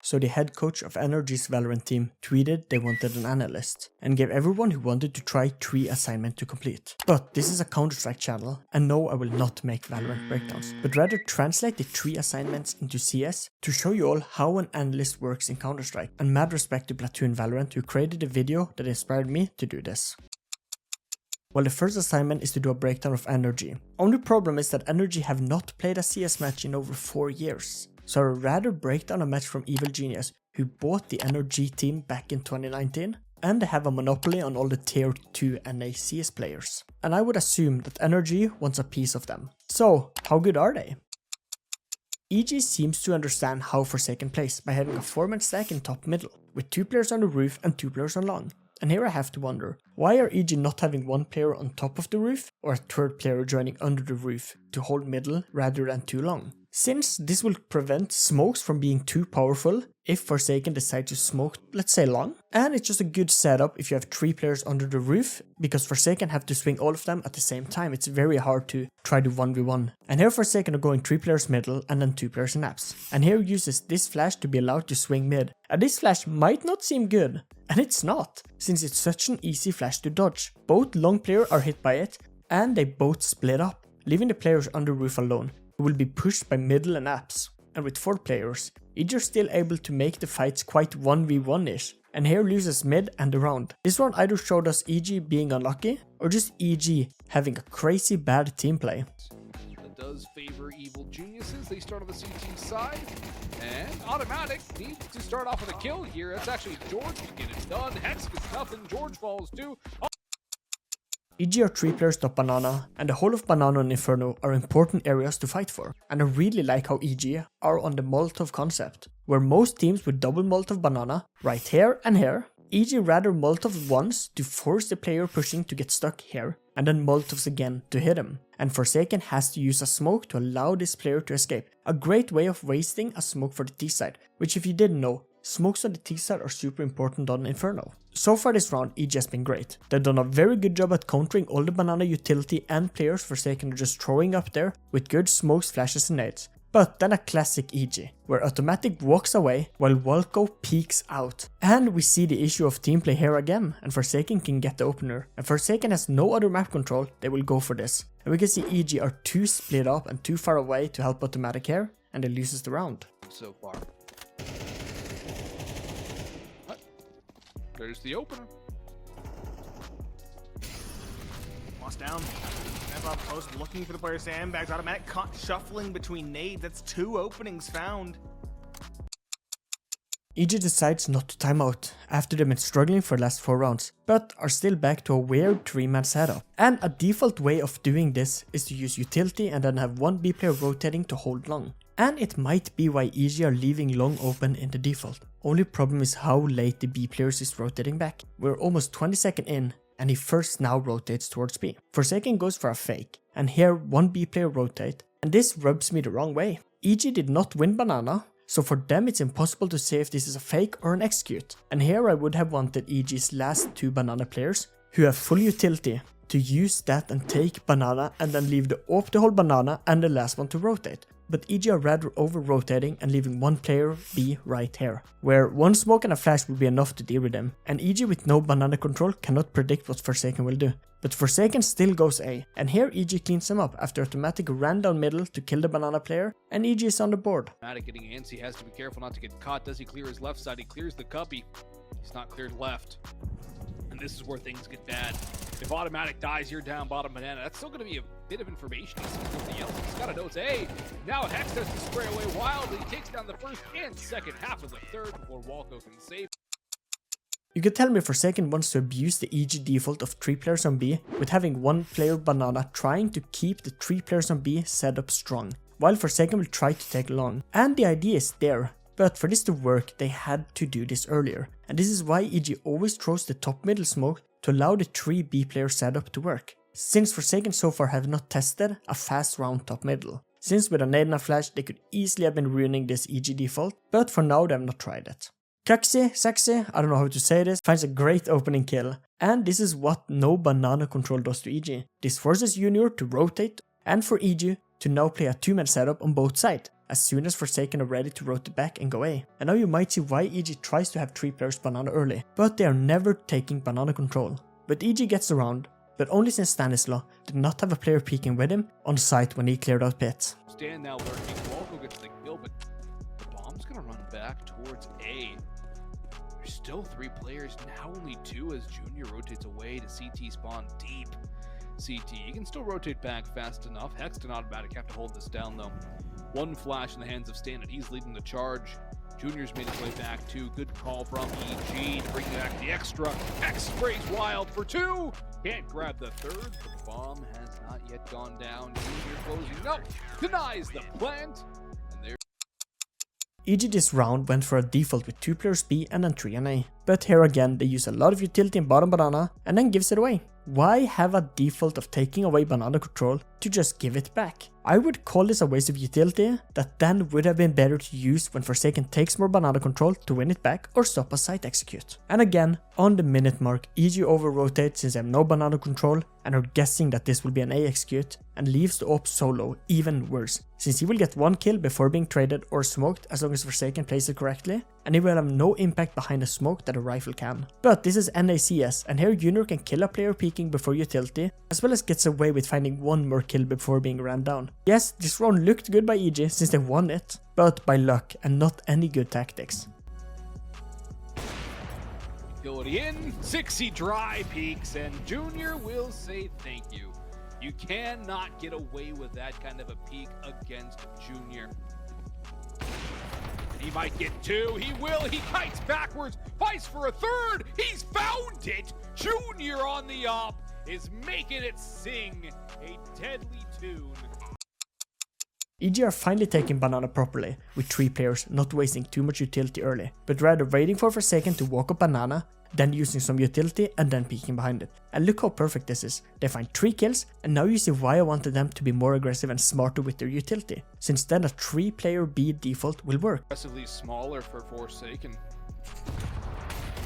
So the head coach of NRG'S Valorant team tweeted they wanted an analyst, and gave everyone who wanted to try 3 assignments to complete. But this is a Counter-Strike channel, and no, I will not make Valorant breakdowns, but rather translate the 3 assignments into CS to show you all how an analyst works in Counter-Strike, and mad respect to Platoon Valorant who created the video that inspired me to do this. Well, the first assignment is to do a breakdown of NRG. Only problem is that NRG have not played a CS match in over 4 years. So I would rather break down a match from Evil Genius, who bought the NRG team back in 2019, and they have a monopoly on all the tier 2 NA CS players. And I would assume that NRG wants a piece of them. So, how good are they? EG seems to understand how Forsaken plays by having a 4-man stack in top middle, with 2 players on the roof and 2 players on long. And here I have to wonder, why are EG not having 1 player on top of the roof or a 3rd player joining under the roof to hold middle rather than too long? Since this will prevent smokes from being too powerful if Forsaken decides to smoke, let's say long. And it's just a good setup if you have 3 players under the roof, because Forsaken have to swing all of them at the same time. It's very hard to try to 1v1. And here Forsaken are going 3 players middle and then 2 players in apps. And here uses this flash to be allowed to swing mid. And this flash might not seem good, and it's not, since it's such an easy flash to dodge. Both long players are hit by it, and they both split up, leaving the players under roof alone, who will be pushed by middle and apps. And with 4 players, EG are still able to make the fights quite 1v1ish, and here loses mid and the round. This round either showed us EG being unlucky, or just EG having a crazy bad team play. That does favor Evil Geniuses. They start on the CT side, and Automatic needs to start off with a kill here. That's actually George can get it done. Hex gets nothing, George falls too. EG are 3 players top Banana, and the whole of Banana and Inferno are important areas to fight for. And I really like how EG are on the Molotov concept, where most teams would double Molotov Banana, right here and here. EG rather Molotov once to force the player pushing to get stuck here, and then Molotovs again to hit him. And Forsaken has to use a smoke to allow this player to escape. A great way of wasting a smoke for the T side, which if you didn't know, smokes on the T side are super important on Inferno. So far this round, EG has been great. They've done a very good job at countering all the Banana utility and players Forsaken are just throwing up there with good smokes, flashes and nades. But then a classic EG, where Automatic walks away while Walco peeks out. And we see the issue of team play here again, and Forsaken can get the opener. And Forsaken has no other map control, they will go for this. And we can see EG are too split up and too far away to help Automatic here, and they loses the round. So far. There's the opener. Lost down. Snap up post, looking for the player sandbags. Automatic caught shuffling between nades. That's 2 openings found. EG decides not to time out after they've been struggling for the last 4 rounds, but are still back to a weird 3-man setup. And a default way of doing this is to use utility and then have 1 B player rotating to hold long. And it might be why EG are leaving long open in the default. Only problem is how late the B players is rotating back. We're almost 20 seconds in, and he first now rotates towards B. Forsaken goes for a fake, and here 1 B player rotate, and this rubs me the wrong way. EG did not win Banana, so for them it's impossible to say if this is a fake or an execute. And here I would have wanted EG's last 2 Banana players, who have full utility, to use that and take Banana and then leave the whole Banana and the last one to rotate. But EG are rather over-rotating and leaving 1 player B right here, where 1 smoke and a flash will be enough to deal with them, and EG with no Banana control cannot predict what Forsaken will do. But Forsaken still goes A, and here EG cleans him up after Automatic ran down middle to kill the Banana player, and EG is on the board. Automatic getting antsy, has to be careful not to get caught. Does he clear his left side? He clears the cubby. He's not cleared left. And this is where things get bad. If Automatic dies here down bottom Banana, that's still going to be a bit of information. He sees something else. He's got to know it's A. Now Hex has to spray away wildly. He takes down the first and second half of the third before Walco can save. You could tell me Forsaken wants to abuse the EG default of 3 players on B with having 1 player Banana trying to keep the 3 players on B set up strong, while Forsaken will try to take long. And the idea is there. But for this to work, they had to do this earlier, and this is why EG always throws the top middle smoke to allow the 3 B player setup to work, since Forsaken so far have not tested a fast round top middle. Since with a nade and a flash they could easily have been ruining this EG default, but for now they have not tried it. Kaxi, Sexy, I don't know how to say this, finds a great opening kill, and this is what no Banana control does to EG. This forces Junior to rotate, and for EG to now play a 2-man setup on both sides. as soon as Forsaken are ready to rotate back and go A. And now you might see why EG tries to have 3 players banana early, but they are never taking banana control. But EG gets around, but only since Stanislaw did not have a player peeking with him on site when he cleared out pit. Stan now lurking, Walco gets the kill, but the bomb's gonna run back towards A. There's still 3 players, now only 2 as Junior rotates away to CT spawn deep. CT, he can still rotate back fast enough. Hext and Automatic have to hold this down though. 1 flash in the hands of Stan, and he's leading the charge. Junior's made his way back too. Good call from EG to bring back the extra. Hex sprays wild for 2. Can't grab the 3rd. The bomb has not yet gone down. Junior closing up, denies the plant. EG this round went for a default with 2 players B and then 3 on A. But here again they use a lot of utility in bottom banana and then gives it away. Why have a default of taking away banana control to just give it back? I would call this a waste of utility that then would have been better to use when Forsaken takes more banana control to win it back or stop a site execute. And again, on the minute mark, EG over rotates since they have no banana control and are guessing that this will be an A execute and leaves the op solo even worse, since he will get 1 kill before being traded or smoked as long as Forsaken plays it correctly, and he will have no impact behind a smoke that a rifle can. But this is NRG'S, and here Junior can kill a player peeking before utility, as well as gets away with finding 1 more kill before being ran down. Yes, this round looked good by EG since they won it, but by luck and not any good tactics. Utility in, 6 dry peaks, and Junior will say thank you. You cannot get away with that kind of a peek against Junior. He might get 2, he will, he kites backwards, fights for a 3rd, he's found it! Junior on the op is making it sing a deadly tune. EG are finally taking banana properly, with 3 players not wasting too much utility early, but rather waiting for Forsaken to walk up banana, then using some utility and then peeking behind it. And look how perfect this is. They find 3 kills, and now you see why I wanted them to be more aggressive and smarter with their utility, since then a 3-player B default will work. Aggressively smaller for Forsaken.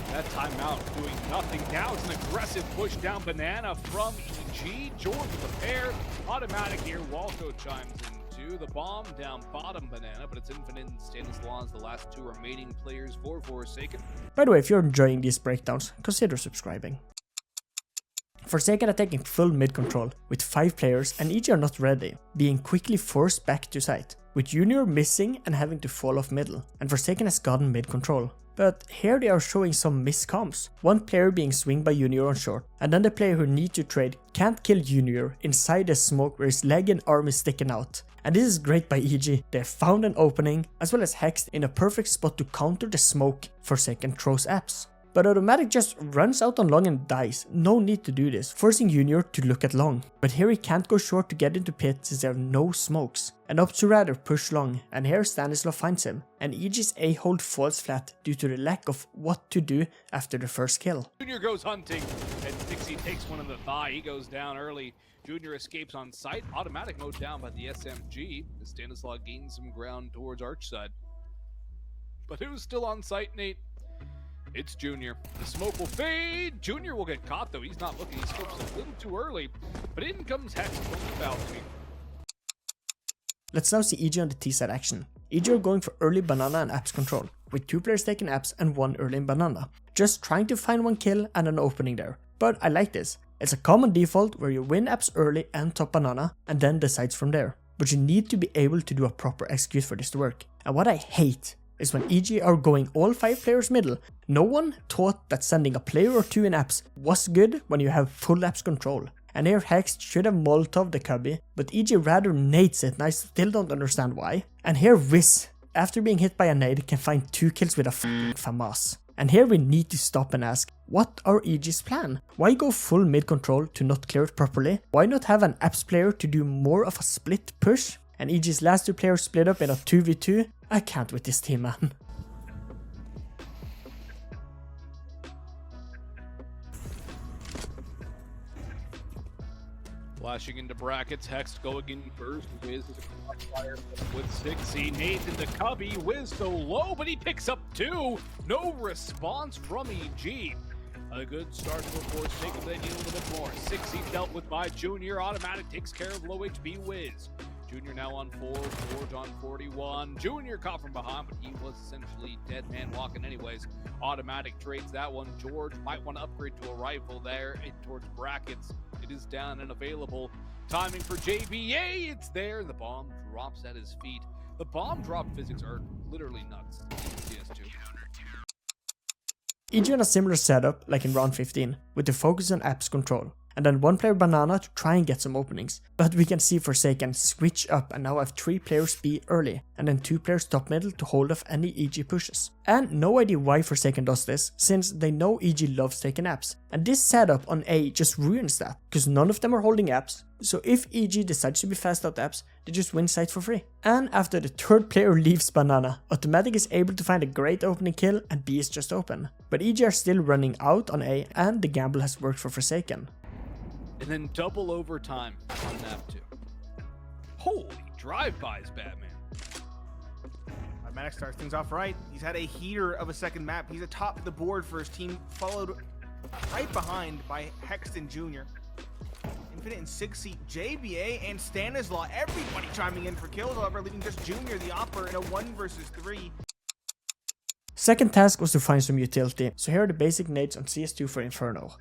That timeout doing nothing. Now it's an aggressive push down banana from EG. George prepared. Automatic here. Walco chimes in too. The bomb down bottom banana, but it's infinite and Stanislaw, the last 2 remaining players for Forsaken. By the way, if you're enjoying these breakdowns, consider subscribing. Forsaken are taking full mid control with 5 players and EG are not ready, being quickly forced back to site, with Junior missing and having to fall off middle, and Forsaken has gotten mid control. But here they are showing some miscomms, 1 player being swinged by Junior on short, and then the player who need to trade can't kill Junior inside the smoke where his leg and arm is sticking out. And this is great by EG, they have found an opening, as well as Hext in a perfect spot to counter the smoke. Forsaken throws apps. But Automatic just runs out on long and dies, no need to do this, forcing Junior to look at long. But here he can't go short to get into pit since there are no smokes, and opts to rather push long, and here Stanislaw finds him, and EG's A-hold falls flat due to the lack of what to do after the first kill. Junior goes hunting, and Dixie takes one in the thigh, he goes down early. Junior escapes on site, Automatic mowed down by the SMG, as Stanislaw gains some ground towards Arch side. But who's still on site, Nate? It's Junior. The smoke will fade. Junior will get caught though. He's not looking. He scopes a little too early. But in comes Hex from the balcony. Let's now see EG on the T side action. EG are going for early banana and apps control, with 2 players taking apps and 1 early in banana. Just trying to find 1 kill and an opening there. But I like this. It's a common default where you win apps early and top banana and then decides from there. But you need to be able to do a proper execute for this to work. And what I hate is when EG are going all 5 players middle. No one thought that sending a player or 2 in apps was good when you have full apps control. And here Hex should have Molotov the cubby, but EG rather nades it and I still don't understand why. And here Wiz, after being hit by a nade, can find 2 kills with a f***ing FAMAS. And here we need to stop and ask, what are EG's plan? Why go full mid control to not clear it properly? Why not have an apps player to do more of a split push? And EG's last 2 players split up in a 2v2. I can't with this team, man. Flashing into brackets, Hex going first. Wiz is a crossfire with 6. Nades in the cubby. Wiz so low, but he picks up 2. No response from EG. A good start for Forsaken, they need a little bit more. 6 dealt with by Junior. Automatic takes care of low HP Wiz. Junior now on 4, George on 41. Junior caught from behind, but he was essentially dead man walking anyways. Automatic trades that one. George might want to upgrade to a rifle there towards brackets. It is down and available. Timing for JBA, it's there. The bomb drops at his feet. The bomb drop physics are literally nuts in CS2. EG on a similar setup like in round 15, with the focus on apps control, and then one player banana to try and get some openings. But we can see Forsaken switch up and now have 3 players B early, and then 2 players top middle to hold off any EG pushes. And no idea why Forsaken does this, since they know EG loves taking apps. And this setup on A just ruins that, because none of them are holding apps, so if EG decides to be fast out apps, they just win site for free. And after the 3rd player leaves banana, Automatic is able to find a great opening kill and B is just open. But EG are still running out on A, and the gamble has worked for Forsaken. And then double overtime on map 2. Holy drive-bys, Batman. Automatic starts things off right. He's had a heater of a second map. He's atop the board for his team, followed right behind by Hexton Jr. Infinite and 6 seat JBA and Stanislaw. Everybody chiming in for kills, however, leaving just Junior the Opper in a 1 versus 3. Second task was to find some utility, so here are the basic nades on CS2 for Inferno.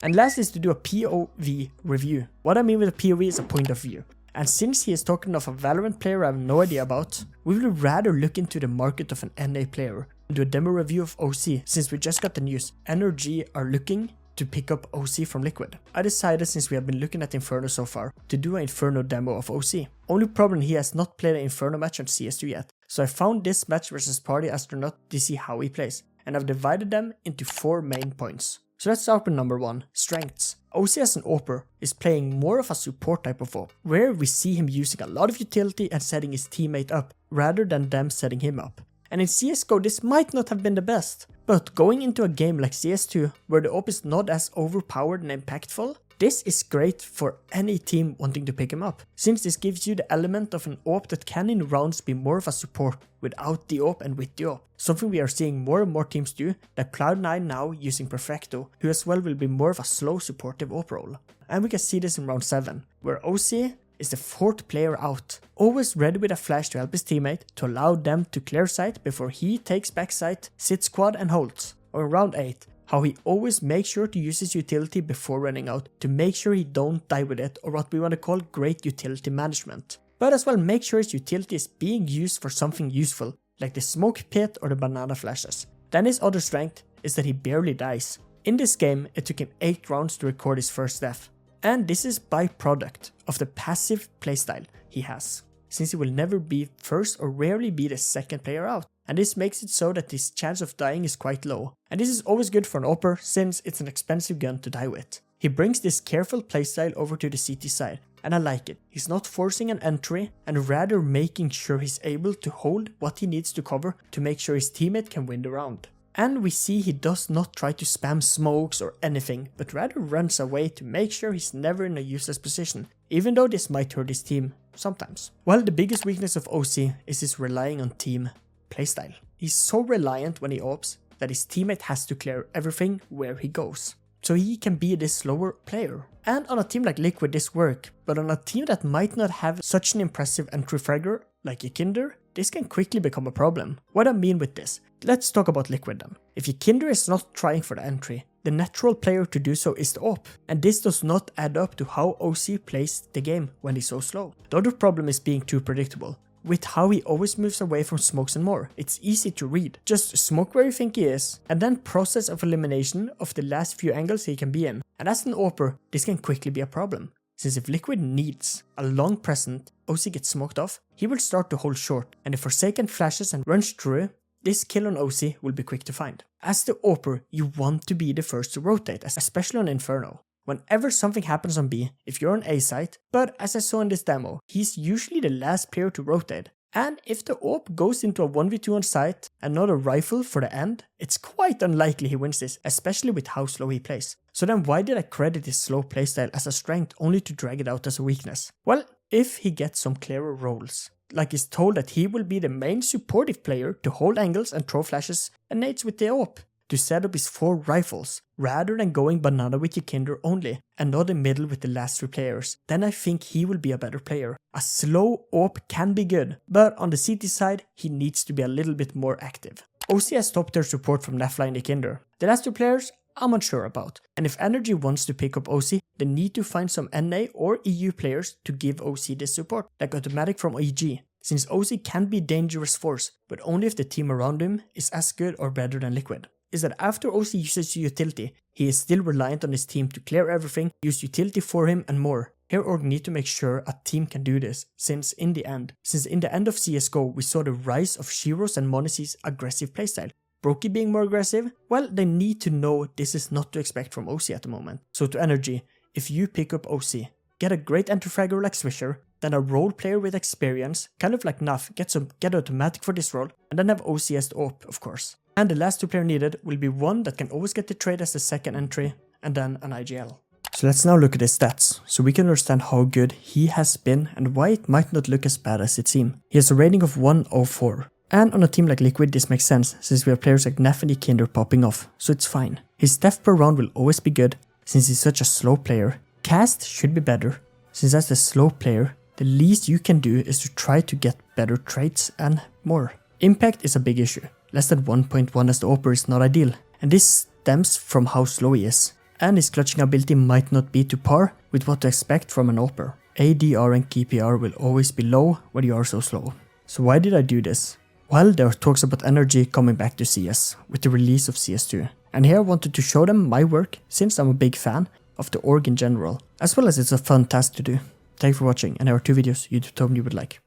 And last is to do a POV review. What I mean with a POV is a point of view. And since he is talking of a Valorant player I have no idea about, we will rather look into the market of an NA player and do a demo review of oSee, since we just got the news. NRG are looking to pick up oSee from Liquid. I decided, since we have been looking at Inferno so far, to do an Inferno demo of oSee. Only problem, he has not played an Inferno match on CS2 yet, so I found this match versus Party Astronaut to see how he plays, and I've divided them into 4 main points. So let's start with number 1, strengths. oSee as an AWPer is playing more of a support type of AWP, where we see him using a lot of utility and setting his teammate up, rather than them setting him up. And in CSGO this might not have been the best, but going into a game like CS2, where the AWP is not as overpowered and impactful, this is great for any team wanting to pick him up, since this gives you the element of an AWP that can in rounds be more of a support without the AWP and with the AWP. Something we are seeing more and more teams do, like Cloud9 now using Perfecto, who as well will be more of a slow supportive AWP role. And we can see this in round 7, where oSee is the 4th player out, always ready with a flash to help his teammate to allow them to clear site before he takes back site, sits quad and holds. Or in round 8, how he always makes sure to use his utility before running out to make sure he don't die with it, or what we want to call great utility management. But as well make sure his utility is being used for something useful, like the smoke pit or the banana flashes. Then his other strength is that he barely dies. In this game it took him 8 rounds to record his first death. And this is byproduct of the passive playstyle he has, since he will never be first or rarely be the 2nd player out. And this makes it so that his chance of dying is quite low. And this is always good for an AWPer, since it's an expensive gun to die with. He brings this careful playstyle over to the CT side, and I like it. He's not forcing an entry, and rather making sure he's able to hold what he needs to cover to make sure his teammate can win the round. And we see he does not try to spam smokes or anything, but rather runs away to make sure he's never in a useless position, even though this might hurt his team sometimes. While the biggest weakness of oSee is his relying on team playstyle. He's so reliant when he AWPs that his teammate has to clear everything where he goes, so he can be this slower player. And on a team like Liquid this work, but on a team that might not have such an impressive entry fragger like a Kinder, this can quickly become a problem. What I mean with this, let's talk about Liquid then. If your Kinder is not trying for the entry, the natural player to do so is the AWP, and this does not add up to how oSee plays the game when he's so slow. The other problem is being too predictable. With how he always moves away from smokes and more, it's easy to read. Just smoke where you think he is, and then process of elimination of the last few angles he can be in. And as an AWPer, this can quickly be a problem, since if Liquid needs a long present, oSee gets smoked off, he will start to hold short, and if Forsaken flashes and runs through, this kill on oSee will be quick to find. As the AWPer, you want to be the first to rotate, especially on Inferno. Whenever something happens on B, if you're on A site, but as I saw in this demo, he's usually the last player to rotate. And if the AWP goes into a 1v2 on site and not a rifle for the end, it's quite unlikely he wins this, especially with how slow he plays. So then why did I credit his slow playstyle as a strength only to drag it out as a weakness? Well, if he gets some clearer roles. Like he's told that he will be the main supportive player to hold angles and throw flashes and nades with the AWP, to set up his 4 rifles, rather than going banana with your Kinder only, and not in middle with the last 3 players, then I think he will be a better player. A slow AWP can be good, but on the CT side, he needs to be a little bit more active. oSee has stopped their support from Nefla in the Kinder. The last 2 players, I'm unsure about, and if NRG wants to pick up oSee, they need to find some NA or EU players to give oSee this support, like Automatic from EG, since oSee can be a dangerous force, but only if the team around him is as good or better than Liquid. Is that after oSee uses utility, he is still reliant on his team to clear everything, use utility for him and more. Here Org need to make sure a team can do this, since in the end of CSGO we saw the rise of Shiro's and m0NESY's aggressive playstyle. Brokey being more aggressive? Well, they need to know this is not to expect from oSee at the moment. So to NRG, if you pick up oSee, get a great entry-fragger like Swisher, then a role player with experience, kind of like Naf, get Automatic for this role, and then have oSee as the AWP, of course. And the last 2 players needed will be one that can always get the trade as the second entry, and then an IGL. So let's now look at his stats, so we can understand how good he has been and why it might not look as bad as it seems. He has a rating of 104. And on a team like Liquid this makes sense, since we have players like Nef and Kinder popping off, so it's fine. His death per round will always be good, since he's such a slow player. Cast should be better, since as a slow player, the least you can do is to try to get better traits and more. Impact is a big issue. Less than 1.1 as the AWPer is not ideal, and this stems from how slow he is. And his clutching ability might not be to par with what to expect from an AWPer. ADR and KPR will always be low when you are so slow. So why did I do this? Well, there are talks about NRG coming back to CS with the release of CS2, and here I wanted to show them my work since I'm a big fan of the org in general, as well as it's a fun task to do. Thank you for watching, and there are 2 videos YouTube told me you would like.